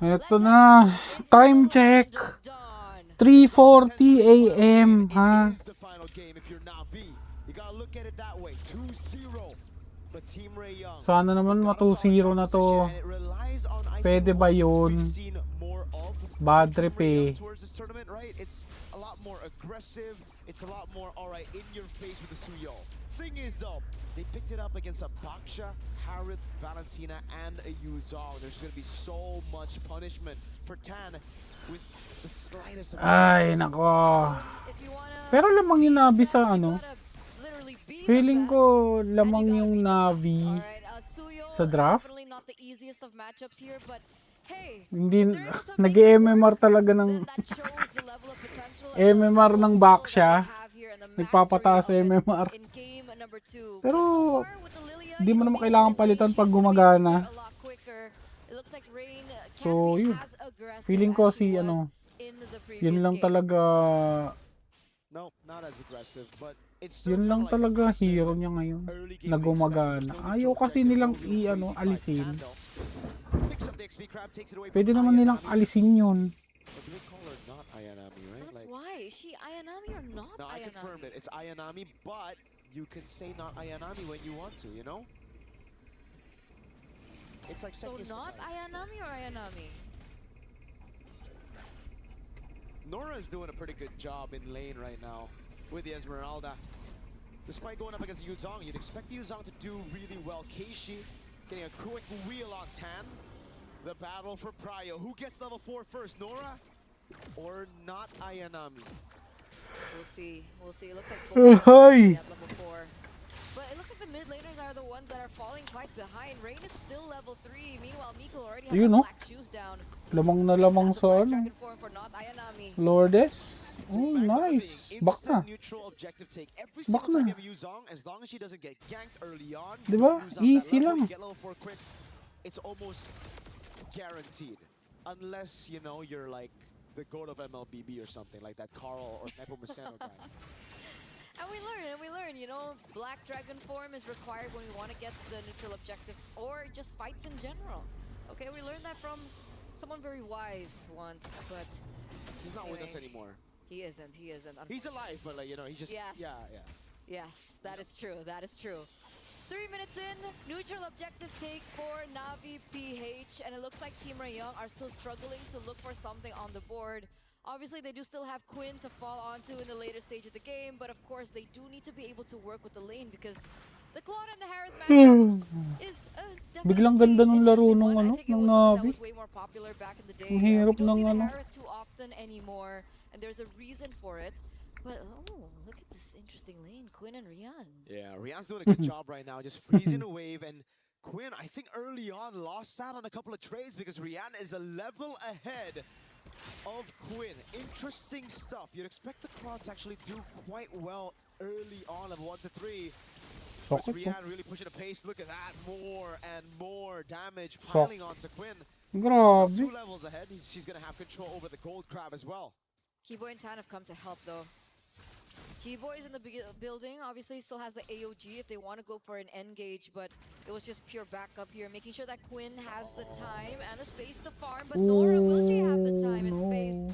Eto na. Time check. 3:40 AM, ha? Sana naman 2-0 na to. Pwede ba yun? Bad trip eh. It's a lot more alright in your face with the Suyo. Thing is though, they picked it up against a Baksha, Harith, Valentina, and a Yuzong. There's gonna be so much punishment for Tan with the slightest of Ay, nako. Pero lamang yung Navi sa ano. Feeling ko lamang yung Navi sa draft. Hindi, nag-MMR talaga ng MMR ng Baksha. Nagpapataas sa MMR. Pero hindi mo naman kailangan palitan pag gumagana. So yun, feeling ko si ano, yun lang talaga, yun lang talaga hero niya ngayon na gumagana. Ayaw kasi nilang alisin. Pwede naman nilang alisin yun. That's why. Is she Ayanami or not No, I Ayanami? confirmed it. It's Ayanami, but you can say not Ayanami when you want to, you know? It's like So not Ayanami or Ayanami? Nora is doing a pretty good job in lane right now with the Esmeralda. Despite going up against Yuzong, you'd expect Yuzong to do really well. Keishi getting a quick wheel on Tan. The battle for Pryo. Who gets level 4 first, Nora or not Ayanami? We'll see. We'll see. It looks like both are at level 4. But it looks like the mid laners are the ones that are falling quite behind. Rain is still level 3. Meanwhile, Miko already has the black shoes down. Lamang na lamang sa ano. Lourdes. Oh, nice. Back na. Back na. Diba? Easy lang. It's almost guaranteed. Unless, you know, you're like the goat of MLBB or something like that, Carl or Nepomuceno guy. And we learn, you know, Black Dragon form is required when we want to get the neutral objective or just fights in general. Okay, we learned that from someone very wise once, but he's not with us anymore. He isn't. He's alive, but like, you know, he's just, yes. yeah. Yes, that is true. 3 minutes in, neutral objective take for Navi PH, and it looks like Team Rayong are still struggling to look for something on the board. Obviously, they do still have Quinn to fall onto in the later stage of the game, but of course, they do need to be able to work with the lane because the Claude and the Harith matchup is definitely Biglang ganda ng laro nung ano, ng Navi. Ang hirap ng We don't see the ano. Harith too often anymore, and there's a reason for it. But oh, look at this interesting lane, Quinn and Rian. Yeah, Rian's doing a good job right now, just freezing a wave, and Quinn, I think early on, lost out on a couple of trades because Rian is a level ahead of Quinn. Interesting stuff. You'd expect the Clods actually do quite well early on, level 1 to 3. But Rian really pushing the pace. Look at that, more and more damage piling onto Quinn. Grabe. 2 levels ahead, she's gonna have control over the gold crab as well. Keyboy and Tan have come to help though. G-Boy is in the building, obviously still has the AOG if they want to go for an engage, but it was just pure backup here, making sure that Quinn has the time and the space to farm, but Nora, will she have the time and space?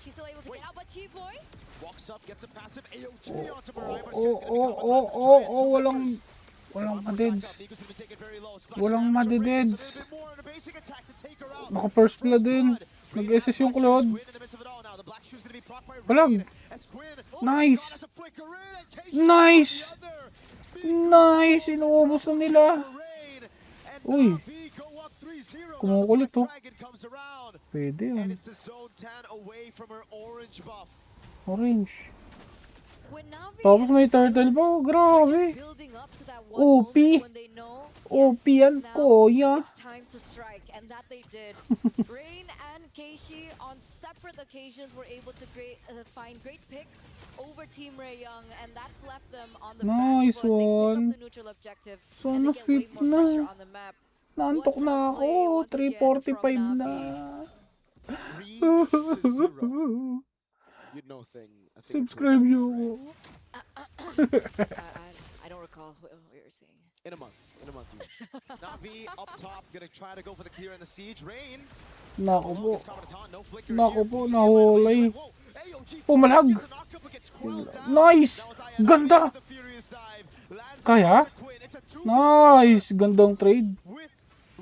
She's still able to get out, but G-Boy walks up, gets a passive AOG onto Mariah, but walang madeds. Walang madeds. Naka first blood din. Nag-SS yung Claude. Balag. Nice. Inuubos na nila. Uy. Kumukulit to. Pwede yan. Orange. Tapos may turtle pa. Grabe. OP. OP yan, Koya. it's time to strike, and that they did. Rain and Keishi on separate occasions were able to find great picks over Team Rayong, and that's left them on the Nice back foot. They pick up one. the neutral objective, So, and they get way na-sweep more pressure na. on the map. Naantok na ako. 3:45 na. 3-0. You know Subscribe nyo. I don't recall what you were saying. In a month. Navi up top, gonna try to go for the clear and the siege. Rain Naku po. Longest cover to Taunt, no flicker Naku here. po, PG nahulay. Whoa, AOG Pumalag. gets a knock-up but gets cooled down. Nice! Now it's Ayanami Ganda! with the furious dive. Lands Kaya? across the Quinn. It's a 2v4 Nice! Gandang trade. with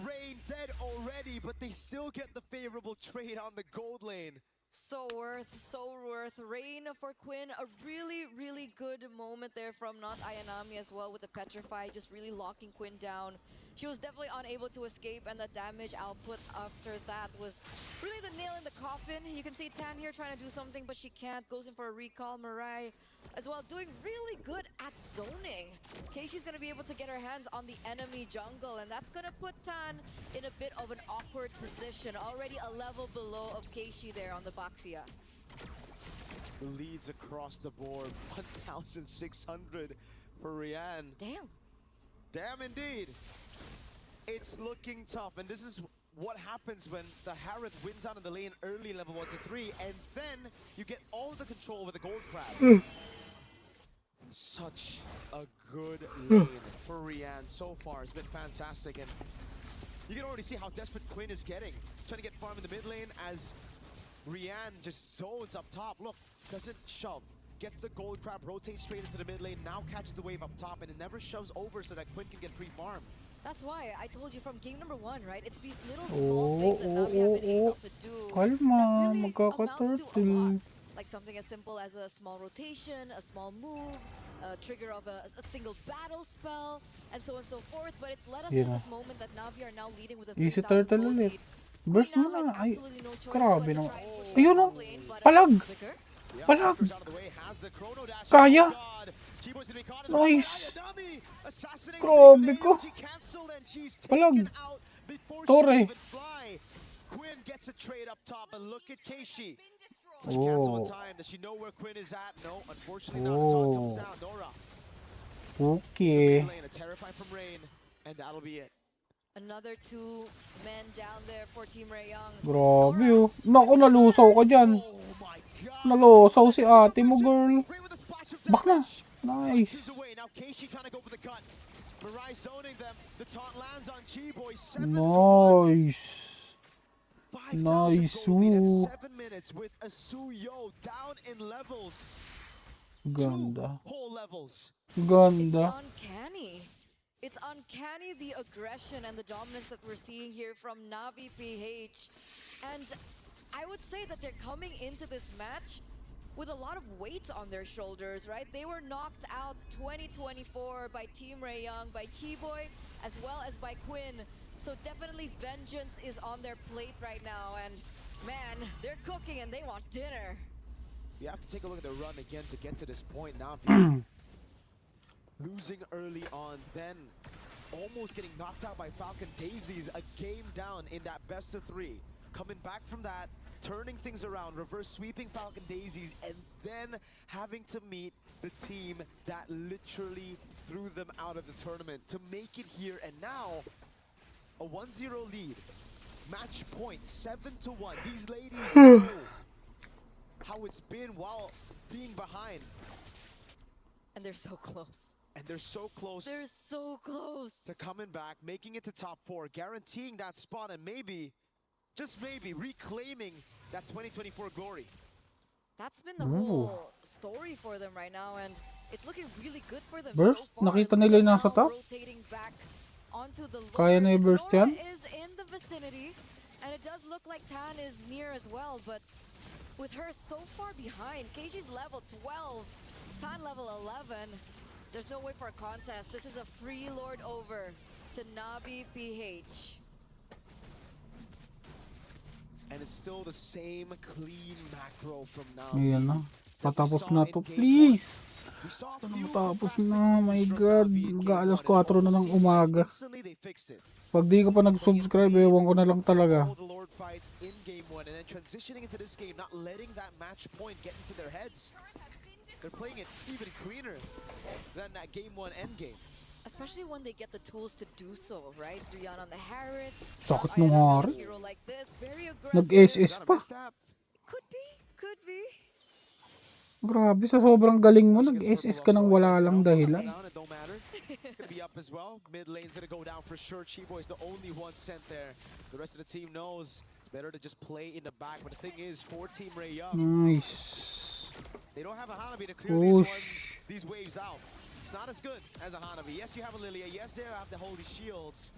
Rain dead already, but they still get the favorable trade on the gold lane. So worth, so worth. Rain for Quinn, a really, really good moment there from not Ayanami as well with the Petrify, just really locking Quinn down. She was definitely unable to escape, and the damage output after that was really the nail in the coffin. You can see Tan here trying to do something, but she can't. Goes in for a recall. Mirai as well doing really good at zoning. Keishi's going to be able to get her hands on the enemy jungle, and that's going to put Tan in a bit of an awkward position. Already a level below of Keishi there on the Baxia. Leads across the board, 1,600 for Rian. Damn. Damn indeed. It's looking tough, and this is what happens when the Harith wins out in the lane early level 1 to 3, and then you get all of the control with the gold crab. Such a good lane for Rian so far. It's been fantastic, and you can already see how desperate Quinn is getting. Trying to get farm in the mid lane as Rian just zones up top. Look, doesn't shove. Gets the gold crab, rotates straight into the mid lane, now catches the wave up top, and it never shoves over so that Quinn can get free farm. That's why I told you from game number 1, right? It's these little small things that Navi have been able to do Kalma, that really amounts to a magkakaturtle. lot. Like something as simple as a small rotation, a small move, a trigger of a single battle spell, and so on and so forth. But it's led us to this moment that Navi are now leading with a Easy 3,000 turtle gold ulit. lead. Burst Queen mo now has na. Ay, absolutely no choice grabe but to no. try and push Ayun the o. top lane, but Palag. quicker. Yeah, Palag. Walker's out of the way, has the chrono dash. Kaya. Oh God. Chibo's gonna be caught in the Nice. Ayanami assassinates Grabe me, ko. AOG canceled, and she's Palag. taken out before she Torre. can even fly. Quinn gets a trade up top, and look at Keishi. She cancel in time. Does she know where Quinn is at? No, unfortunately not. The taunt comes down. Nora. Okay. Lane, a terrify from Rain, and that'll be it. Another 2 men down there for Team Rayong. Grabe oh. Naku, nalusaw ka dyan. Oh my God. Nalusaw si ate mo, girl. Rain with a splash of Bak na. damage. Nice. Punches away. Now Keishi trying to go for the cut. Mirai zoning them. The taunt lands on Chiboy. 7-1. Nice. 5,000 Nice. gold lead Ooh. at 7 minutes with a Suyo down in levels. Ganda. 2 whole levels. It's Ganda. uncanny. It's uncanny the aggression and the dominance that we're seeing here from Navi PH. And I would say that they're coming into this match with a lot of weight on their shoulders, right? They were knocked out 2024 by Team Rayong, by Chiboy, as well as by Quinn. So definitely vengeance is on their plate right now. And man, they're cooking and they want dinner. You have to take a look at the run again to get to this point. Now, losing early on, then almost getting knocked out by Falcon Daisies, a game down in that best of 3. Coming back from that, turning things around, reverse sweeping Falcon Daisies, and then having to meet the team that literally threw them out of the tournament to make it here. And now, a 1-0 lead. Match point, 7-1. These ladies know how it's been while being behind. And they're so close. And they're so close. They're so close. To coming back, making it to top 4, guaranteeing that spot, and maybe, just maybe, reclaiming that 2024 glory. That's been the whole story for them right now, and it's looking really good for them Burst? so far. Nakita nila yung nasa Now top? rotating back onto the Kaya na Lord. i-burst Nora yan? is in the vicinity, and it does look like Tan is near as well, but with her so far behind, Keishi's level 12, Tan level 11. There's no way for a contest. This is a free Lord over to Navi PH. And it's still the same clean macro from now. Ayan na. Patapos na to, please. Matapos na, my God. Mag-aalas 4 na ng umaga. Pag di ka pa nag-subscribe, ewan ko na lang talaga. All the Lord fights in game 1 and then transitioning into this game, not letting that match point get into their heads. They're playing it even cleaner than that game 1 endgame. Especially when they get the tools to do so, right? Rihanna on the Harrod. Sakit nung hari. Hero like this, very aggressive. Nag-SS pa. Could be, could be. Grabe, sa sobrang galing mo, nag-SS ka nang wala lang dahilan. Could be up as well. Mid lane's gonna go down for sure. Chiboy's the only one sent there. The rest of the team knows it's better to just play in the back. But the thing is, for Team Ray Young, Nice. they don't have a Hanabi to clear Push. these waves out. It's not as good as a Hanabi. Yes, you have a Lilia. Yes, they have the Holy Shields.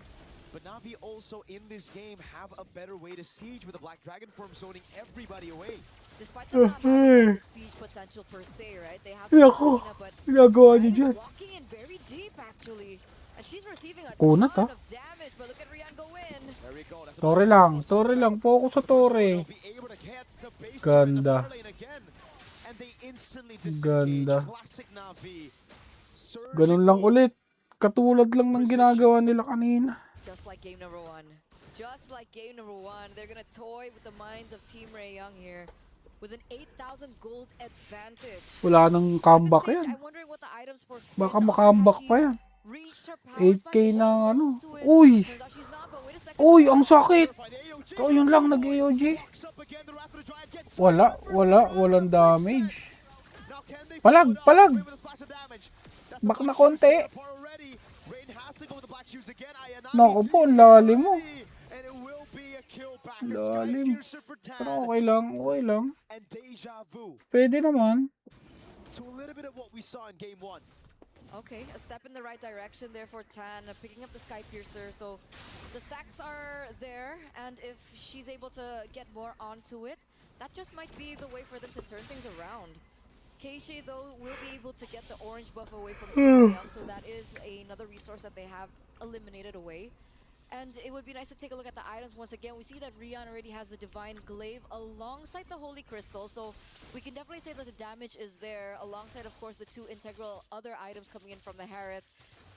But Navi also in this game have a better way to siege with the Black Dragon form zoning everybody away. Despite them not having the siege potential per se, right? They have Nako, Tina, but ginagawa niyo Ryan dyan. is walking in very deep actually. And she's receiving a Kunat, ton ah. of damage, but look at Rian go in. There we go. That's a Tore lang. Tore lang. Focus sa Tore. They'll be able to get the base Ganda. in the far lane again. And they instantly disengage. Ganda. Classic Navi. Ganun lang ulit. Katulad lang ng ginagawa nila kanina. Just like game number one. Just like game number one. They're gonna toy with the minds of Team Ray Young here. With an 8,000 gold advantage. Wala nang comeback yan. I'm wondering what the items for Quinn Baka are. makambak Has pa she yan. reached her powers 8K by being na close ano. to it? Uy! Turns out she's not, but wait a second. Uy, ang sakit! Ito yun lang nag-AOG. Walang damage. Palag, palag! Back na konti. Naku po, ang lalim mo. Lalim. Pero okay lang, okay lang. Pwede naman. To a little bit of what we saw in game one. Okay, a step in the right direction there for Tan, picking up the Sky Piercer. So the stacks are there, and if she's able to get more onto it, that just might be the way for them to turn things around. Keishi, though, will be able to get the orange buff away from Team Young, so that is another resource that they have eliminated away. And it would be nice to take a look at the items once again. We see that Rian already has the Divine Glaive alongside the Holy Crystal, so we can definitely say that the damage is there, alongside, of course, the two integral other items coming in from the Harith.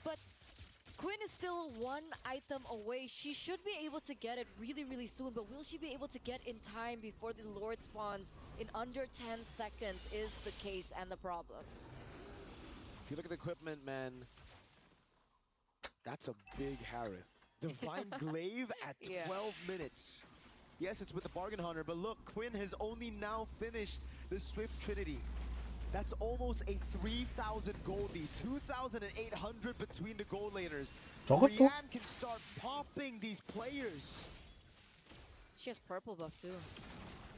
But Quinn is still one item away. She should be able to get it really, really soon, but will she be able to get in time before the Lord spawns in under 10 seconds is the case and the problem. If you look at the equipment, man, that's a big Harith. Divine Glaive at 12 minutes. Yes, it's with the Bargain Hunter, but look, Quinn has only now finished the Swift Trinity. That's almost a 3,000 gold lead, 2,800 between the gold laners. Rian can start popping these players. She has purple buff too.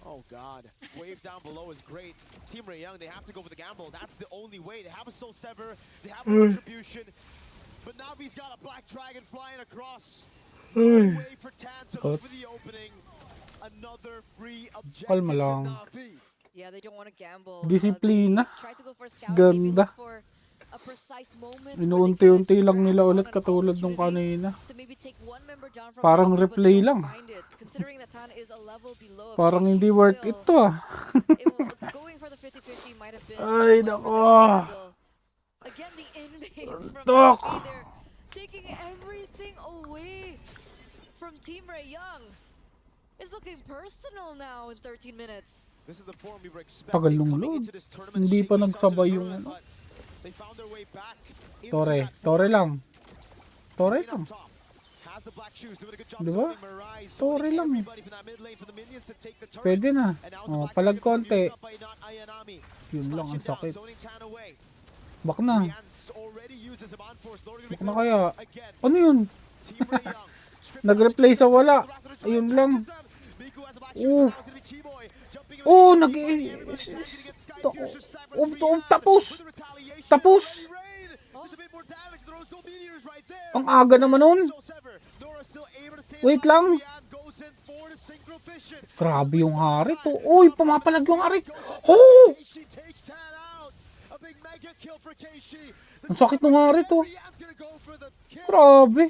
Oh god, wave down below is great. Team Ray Young, they have to go for the gamble. That's the only way. They have a Soul Sever, they have a Retribution. But Navi's got a Black Dragon flying across. No way for Tan to look for the opening. Another free objective to Navi. Yeah, they don't want to gamble. Disiplina. Try to go for scout, Ganda. maybe look for a precise moment. Inuunti-unti lang nila ulit katulad nung kanina. To maybe take one member down from Parang Navi, but replay they don't lang. find it. Considering that Tan is a level below. Parang hindi worth it to ah. Going for the 50-50 might have been. Ay, nako. Again, the invades from Tok. Navi. They're taking everything away from Team Ray Young. It's looking personal now in 13 minutes. This is the form we were expecting Tagal nung coming load. into this tournament. Hindi pa Shaky nagsabay Suns yung are ano. but they found their way back into Tore, that Tore form. lang. Tore Green lang. up top. Has the black shoes, doing a good job Diba? zoning Mirai, Tore zoning lang. everybody from that mid lane for the minions to take the turret. Pwede na. And now it's the Oh, Black palag Dragon konti. used up by not Ayanami. Yun lang ang Slash it down, sakit. zoning Tan away. Bak na. Rian's already used his Aman Force, loading Bak na kaya. again. Ano yun? Team Ray Young. Nag-replay sa wala. Ayun lang. Nag tapos. Tapos. Ang aga naman nun. Wait lang. Grabe yung Harit. Uy, pumapalag yung Harit. Oh! Ang sakit ng Harit. Grabe.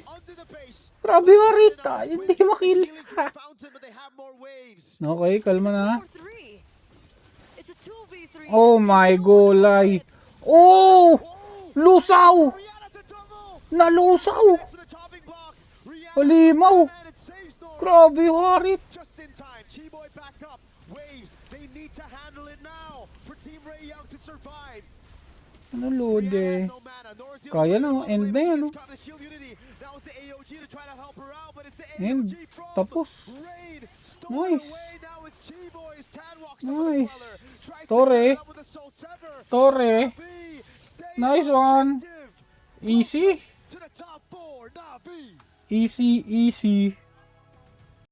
Grabe yung Harit. Hindi makil. Okay, kalma na. Oh my golay. Oh! Lusaw! Nalusaw! Halimaw! Grabe yung Harit. Just in time, Chiboy back up. Waves, they need to handle it now for Team Ray Young to survive. Ano load eh? Kaya na, end na yan. End. Tapos. Nice. Nice. Tore. Tore. Nice one. Easy. Easy, easy.